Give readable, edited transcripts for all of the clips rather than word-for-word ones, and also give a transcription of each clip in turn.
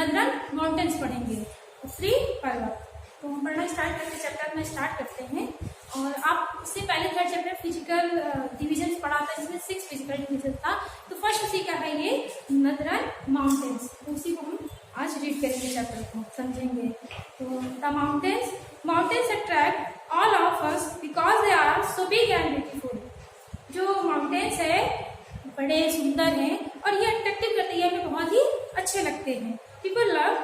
नदरन mountains पढ़ेंगे, उत्तरी पर्वत। तो हम पढ़ना स्टार्ट करते चैप्टर में स्टार्ट करते हैं। और आप इससे पहले थर्ड चैप्टर फिजिकल डिविजन पढ़ा था, जिसमें 6 फिजिकल डिविजन था। तो फर्स्ट उसी का है ये नदरन माउंटेन्स, तो उसी को हम आज रीड करेंगे, चैप्टर को समझेंगे। तो the mountains attract all of us because they are so big and beautiful. जो माउंटेन्स है बड़े सुंदर हैं और ये अट्रैक्टिव करते हैं, हमें बहुत ही अच्छे लगते हैं। पीपल लव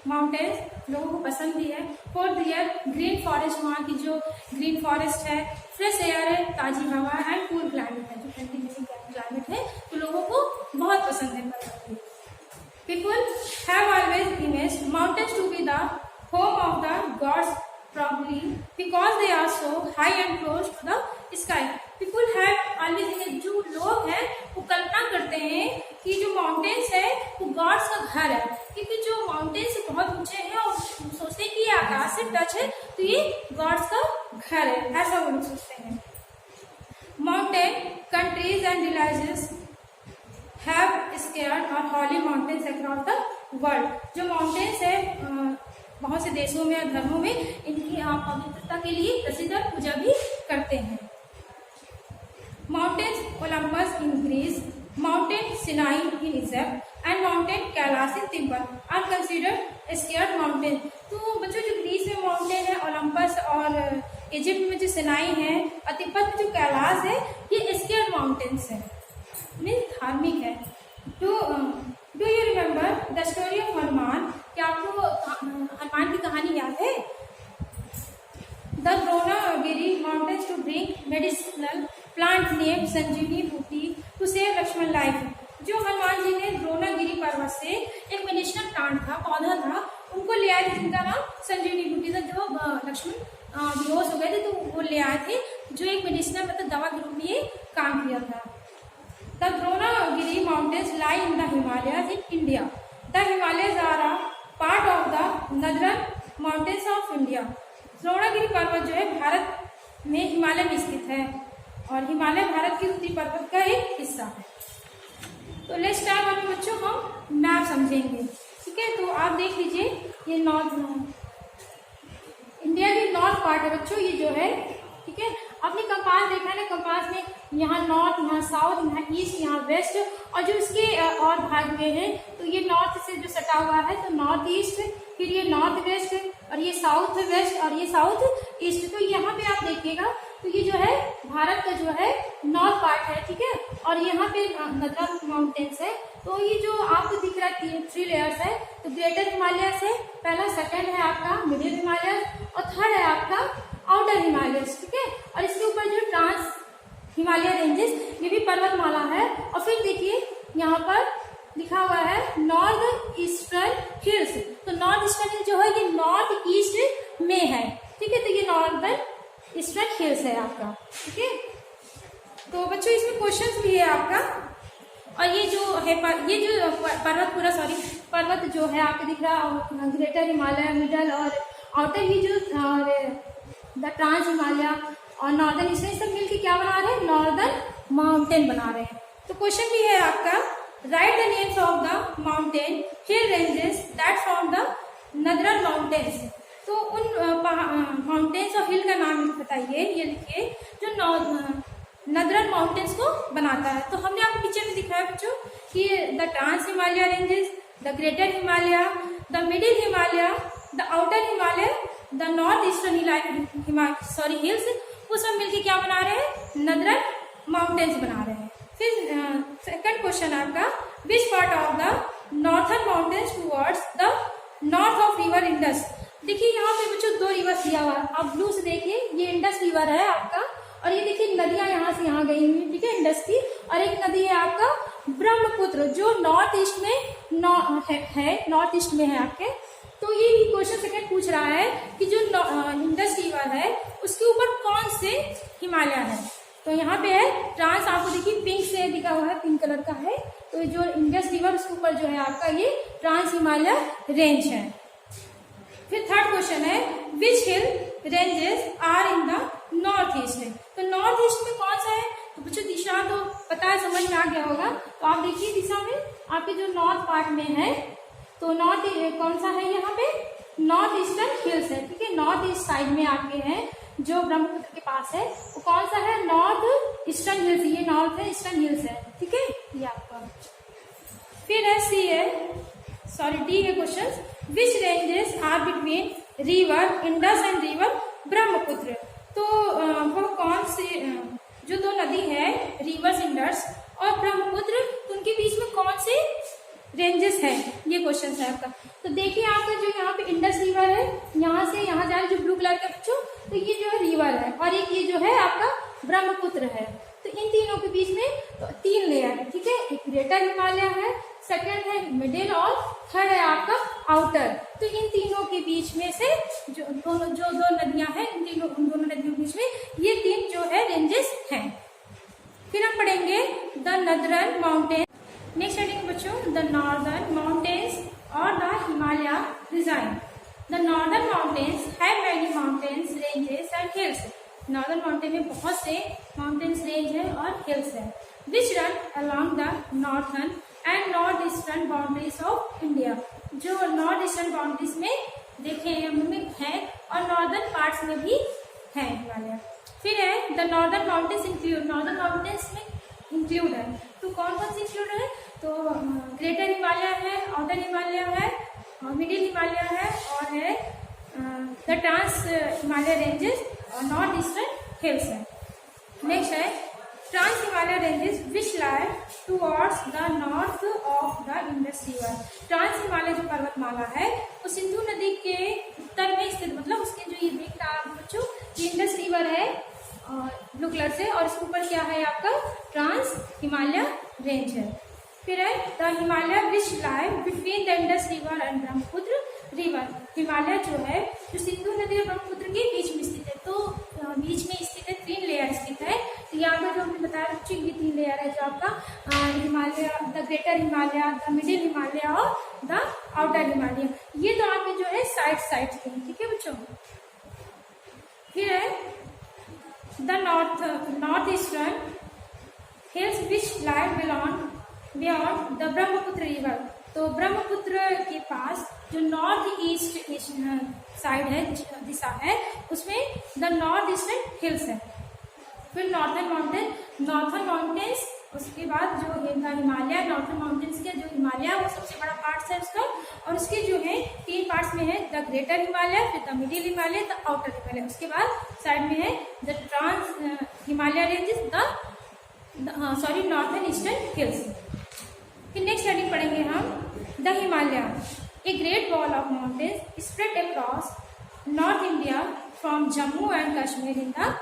माउंटेन्स, लोगों को पसंद भी है। फॉर दियर ग्रीन फॉरेस्ट, वहाँ की जो ग्रीन फॉरेस्ट है, फ्रेश एयर है, ताजी हवा एंड कूल क्लाइमेट है, जो ठंडी क्लाइमेट है, तो लोगों को बहुत पसंद है। People have always imaged mountains to be the home of the gods, probably because they are so high and close to the sky. People have always image, जो लोग हैं वो कल्पना करते हैं कि जो माउंटेन्स है वो गॉड्स का घर है, क्योंकि जो माउंटेन्स बहुत ऊंचे हैं और सोचते हैं कि ये आकाश से टच है तो ये गॉड्स का घर है, ऐसा वो लोग सोचते हैं। Mountain countries and villages have scared और हॉली माउंटेन्स अक्रॉस द वर्ल्ड। जो माउंटेन्स है बहुत से देशों में और धर्मों में इनकी पवित्रता के लिए प्रसिद्ध और पूजा भी करते हैं। Mountains Olympus in Greece, mountain Sinai in Egypt and mountain Kailash in Tibet are considered scared mountain. तो बच्चों जो ग्रीस में माउंटेन है ओलंपस और इजिप्ट में जो सिनाई है और तिब्बत में जो कैलाश है, ये स्केयर्ड माउंटेन्स है, मीन्स धार्मिक है। Do you remember the story of Hanuman? क्या आपको हनुमान की कहानी याद है? The Dronagiri mountains to bring medicinal plant name Sanjeevani booti to save Lakshman life. जो हनुमान जी ने द्रोणागिरी पर्वत से एक मेडिसिनल प्लांट था, पौधा था, उनको ले आए थे, जिनका नाम संजीवनी बूटी था। जो लक्ष्मण बेहोश हो गए थे तो वो ले आए थे, जो एक मेडिसिनल मतलब दवा के रूप में ये काम किया था। The Dronagiri mountains lie in the Himalayas in India. The Himalayas are a part of the Northern Mountains of India. Dronagiri पर्वत जो है भारत में हिमालय में स्थित है और हिमालय भारत के उत्तरी पर्वत का एक हिस्सा है। तो लेट्स स्टार्ट वाले बच्चों हम मैप समझेंगे, ठीक है। तो आप देख लीजिए, ये इंडिया की नॉर्थ पार्ट है बच्चों, ये जो है, ठीक है। आपने कंपास देखा है ना, कंपास में यहाँ नॉर्थ, यहाँ साउथ, यहाँ ईस्ट, यहाँ वेस्ट, और जो इसके और भाग में है तो ये नॉर्थ से जो सटा हुआ है तो नॉर्थ ईस्ट, फिर ये नॉर्थ वेस्ट, और ये साउथ वेस्ट, और ये साउथ ईस्ट। तो यहाँ पे आप देखिएगा तो ये जो है भारत का जो है नॉर्थ पार्ट है, ठीक है। और यहाँ पे नदरन माउंटेन्स है। तो ये जो आपको दिख रहा है 3 लेयर्स है, तो ग्रेटर हिमालयस है पहला, सेकंड है आपका मिडिल हिमालयस और थर्ड है आपका आउटर हिमालयस, ठीक है। और इसके ऊपर जो ट्रांस हिमालय रेंजेस, ये भी पर्वतमाला है। और फिर देखिए यहाँ पर लिखा हुआ है नॉर्थ ईस्टर्न हिल्स। तो नॉर्थ ईस्टर्न हिल्स जो है ये नॉर्थ ईस्ट में है, ठीक है। तो ये नॉर्दर्न ईस्टर्न हिल्स है आपका, ठीक है। तो बच्चों इसमें क्वेश्चंस भी है आपका। और ये जो है ये जो पर्वत जो है आपको दिख रहा है ग्रेटर हिमालय, मिडल और आउटर, ही जो द ट्रांस हिमालय और नॉर्दर्न ईस्टर्न, सब मिलकर क्या बना रहे हैं? नॉर्दर्न माउंटेन बना रहे हैं। तो क्वेश्चन भी है आपका, right the names of the mountain hill ranges that form the नदरन mountains. तो उन माउंटेन्स और हिल का नाम बताइए, ये लिखिए जो नदरन माउंटेन्स को बनाता है। तो हमने आपको पिक्चर में दिखाया बच्चों कि the trans Himalaya ranges, the greater Himalaya, the middle Himalaya, the outer Himalaya, the north eastern hills, वो सब मिलके क्या बना रहे हैं? नदरन माउंटेन्स बना रहे हैं। फिर सेकंड क्वेश्चन आपका, which part of the northern mountains towards the north of river Indus. देखिए यहाँ पे बच्चों 2 रिवर्स दिया हुआ है, आप ब्लू से देखिए, ये इंडस रिवर है आपका, और ये देखिए नदियां यहाँ से यहाँ गई हुई, ठीक है, इंडस की। और एक नदी है आपका ब्रह्मपुत्र, जो नॉर्थ ईस्ट में नॉर्थ ईस्ट में है आपके। तो ये क्वेश्चन सेकंड पूछ रहा है कि जो इंडस रिवर है उसके ऊपर कौन से हिमालय है। तो यहाँ पे है ट्रांस, आपको देखिए पिंक से दिखा हुआ है, पिंक कलर का है। तो जो इंडस रिवर उसके ऊपर जो है आपका ये ट्रांस हिमालय रेंज है। फिर थर्ड क्वेश्चन है, which hill ranges are in the north east है। तो नॉर्थ ईस्ट में कौन सा है? तो बच्चों दिशा तो पता है, समझ में आ गया होगा। तो आप देखिए दिशा में आपके जो नॉर्थ पार्ट में है तो नॉर्थ कौन सा है यहाँ पे, नॉर्थ ईस्टर्न हिल्स है, ठीक है। नॉर्थ ईस्ट साइड में आपके हैं जो ब्रह्मपुत्र के पास है वो कौन सा है, नॉर्थ ईस्टर्न हिल्स, ये नॉर्थ है ईस्टर्न हिल्स है, ठीक है, ये आपका। फिर है सी है, सॉरी डी है question, which ranges are between river Indus and river Brahmaputra. तो वो कौन से जो दो नदी है रिवर इंडस और ब्रह्मपुत्र, तो उनके बीच में कौन से रेंजेस है, ये क्वेश्चन है आपका। तो देखिए आपका जो यहाँ पे इंडस रिवर है, यहाँ से यहाँ जा रहा है जो ब्लू कलर का बच्चों, तो ये जो है रिवर है, और एक ये जो है आपका ब्रह्मपुत्र है। तो इन तीनों के बीच में तो 3 लेयर है, ठीक है, एक ग्रेटर हिमालय है, सेकंड है मिडिल और थर्ड है आपका आउटर। तो इन तीनों के बीच में से जो दो नदियां हैं, उन दोनों नदियों के बीच में ये 3 जो है रेंजेस हैं। फिर हम पढ़ेंगे द नदरन माउंटेन। नेक्स्ट हेडिंग बच्चों, द नॉर्दर्न माउंटेन्स और the Himalaya design. The northern mountains have many mountains ranges and hills. Northern mountain में बहुत से माउंटेन्स रेंज है और हिल्स है, विच run along the northern and north eastern boundaries of India. जो north eastern boundaries में देखे हैं है और नॉर्दर्न पार्ट्स में भी है हिमालय। फिर है the northern mountains include, northern mountains में इंक्लूड है, तो कौन कौन से इंक्लूड है, तो ग्रेटर हिमालय है, आउटर हिमालय है, मिडिल हिमालय है और है द ट्रांस हिमालय रेंजेस और नॉर्थ ईस्टर्न हिल्स है। नेक्स्ट है trans Himalaya ranges which lie towards the north of the Indus river. Trans Himalaya जो पर्वतमाला है वो सिंधु नदी के उत्तर में स्थित, मतलब उसके जो ये देख रहा है बच्चों, ये इंडस रिवर है ब्लू कलर से, और इसके ऊपर क्या है आपका ट्रांस हिमालय रेंज है। फिर है the Himalaya which lie between the Indus river and Brahmaputra river. Himalaya जो है जो सिंधु नदी और ब्रह्मपुत्र के बीच में स्थित है, तो बीच में स्थित है, 3 लेयर स्थित है। तो यहाँ पर जो हमने बताया बच्चों ये 3 लेयर है जो आपका Himalaya, the greater Himalaya, the middle Himalaya और द आउटर हिमालय। ये तो आपके जो है साइड के, ठीक है बच्चों। फिर है the north eastern hills which lie beyond the Brahmaputra river. तो ब्रह्मपुत्र के पास जो नॉर्थ ईस्ट साइड है, दिशा है, उसमें द नॉर्थ ईस्टर्न हिल्स है। फिर नॉर्थर्न माउंटेन्स, उसके बाद जो है हिमालय, नॉर्थर्न माउंटेन्स के जो हिमालय वो सबसे बड़ा पार्ट है उसका, और उसके जो है 3 पार्ट्स में है द ग्रेटर हिमालय, फिर the middle Himalaya, the outer Himalaya. उसके बाद साइड में है the trans Himalaya ranges, northern eastern hills. फिर नेक्स्ट हेडिंग पढ़ेंगे हम the Himalaya, a great wall of mountains spread across north India from Jammu and Kashmir in the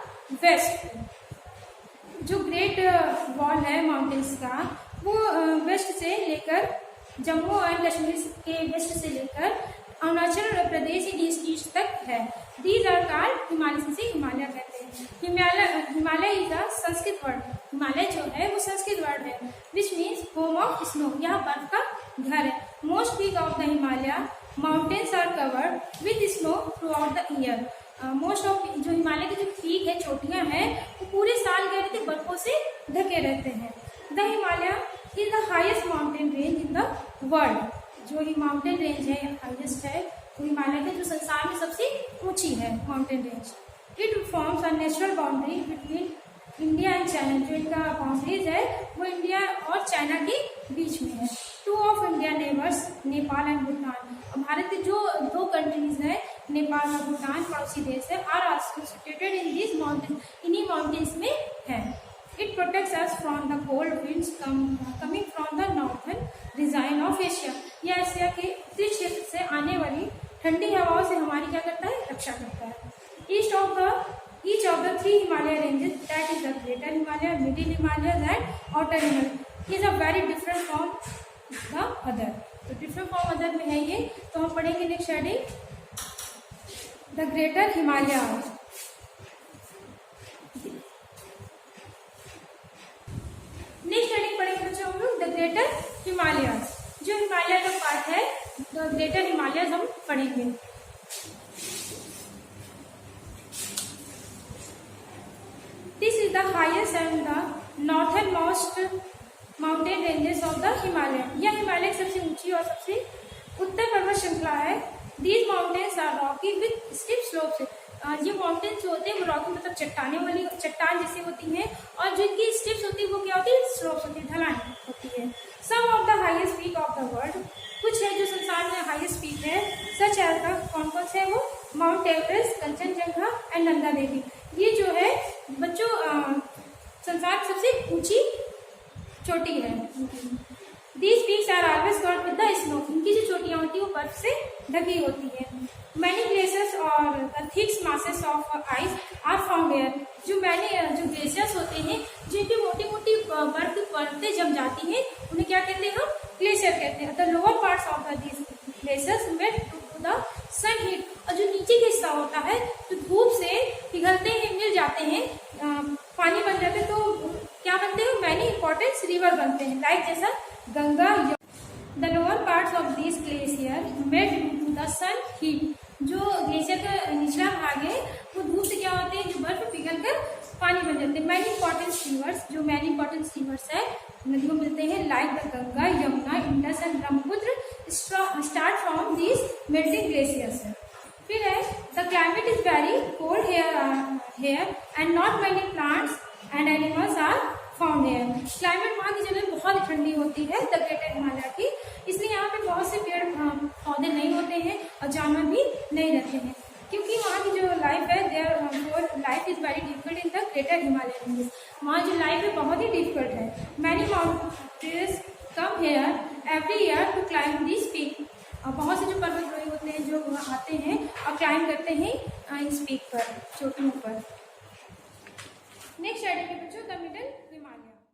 west. जो ग्रेट वॉल है माउंटेन्स का वो वेस्ट से लेकर जम्मू एंड कश्मीर के वेस्ट से लेकर अरुणाचल प्रदेश ईस्ट तक है। दीज आर कॉल्ड हिमालय, से हिमालय कहते हैं। Himalaya is a Sanskrit word, Himalaya जो है वो संस्कृत वर्ड है, which means home of snow, यह बर्फ का घर है। Most peak of the Himalaya mountains are covered with snow throughout the year. Most of जो हिमालय के जो पीक है, चोटियां हैं, वो पूरे साल क्या रहते, बर्फों से ढके रहते हैं। The Himalaya is the highest mountain range in the world. जो ही माउंटेन रेंज है हाईएस्ट है, वो हिमालय के जो संसार में सबसे ऊंची है mountain range. It forms a natural boundary between India and China. जो इनका बाउंड्रीज है वो इंडिया और चाइना के बीच में है। 2 of India neighbours, Nepal and Bhutan. Bharat के जो 2 कंट्रीज है, नेपाल और भूटान पड़ोसी देश है, are also situated in this mountain, इन्हीं माउंटेन्स में है। It protects us from the cold winds coming from the northern region of Asia. यह एशिया के उत्तरी क्षेत्र से आने वाली ठंडी हवाओं से हमारी क्या करता है, रक्षा करता है। Each of the 3 Himalaya ranges, that is the Greater Himalaya, Middle Himalayas and Outer Himalayas, is a very different from the other. तो different from other में है ये, तो हम पढ़ेंगे next heading the greater Himalayas. Next heading पढ़ेंगे बच्चों हम लोग द ग्रेटर हिमालयाज। जो हिमालय का पार्ट है द ग्रेटर हिमालयाज हम पढ़ेंगे। This is the highest and the northernmost mountain ranges of the Himalaya. यह हिमालय की सबसे ऊंची और सबसे उत्तर पर्वत श्रृंखला है। These mountains are rocky with steep slopes. ये माउंटेन्स जो होते हैं वो रॉकी मतलब चट्टान जैसी होती हैं, और जो इनकी स्टिप्स होती है वो क्या होती है, स्लोप्स होती है, ढलान होती है। Some of the highest peak of the world, कुछ है जो संसार में हाईएस्ट पीक है। सच है का कौन कौन से है वो, Mount Everest, Kanchenjunga and Nanda Devi. ये जो है बच्चों संसार की सबसे ऊंची चोटी है। These peaks are always covered with the snow। इनकी जो चोटियां होती है वो बर्फ से ढकी होती है। Many glaciers और the thick masses of ice are found here। जो ग्लेशियर्स होते हैं, जिनकी मोटी मोटी बर्फ की परतें जम जाती हैं, उन्हें क्या कहते हैं, हम ग्लेशियर कहते हैं। The lower parts of these glaciers melt to the sun heat। और जो नीचे का हिस्सा होता है जो धूप से पिघलते हैं, मिल जाते हैं, पानी बन जाते हैं, तो क्या बनते हैं, मैनी इंपॉर्टेंट रिवर बनते हैं, लाइक जैसा Ganga. The lower parts of this glacier melt to the sun heat. जो ग्लेशियर का निचला भाग है वो धूप से क्या होते हैं, जो बर्फ पिघल कर पानी बन जाते हैं। मैनी इंपॉर्टेंट रिवर्स है, नदियों मिलते हैं, like the Ganga, Yamuna, Indus and Brahmaputra start from this melting glaciers. फिर है the climate is very cold here and not many plants and animals are found here. Climate वहाँ की जगह बहुत ठंडी होती है, द ग्रेटर हिमालय की, इसलिए यहाँ पे बहुत से पेड़ पौधे नहीं होते हैं और जानवर भी नहीं रहते हैं, क्योंकि वहाँ की जो लाइफ है, there life is very difficult in the greater Himalaya ranges. वहाँ जो लाइफ है बहुत ही डिफिकल्ट है। Many mountains come here every year to climb this peak. और बहुत से जो पर्वतारोही होते हैं जो वहाँ आते हैं और क्लाइंब करते हैं इस पीक पर, चोटियों पर। नेक्स्ट आइडिया के बच्चों, द मिडल हिमालय।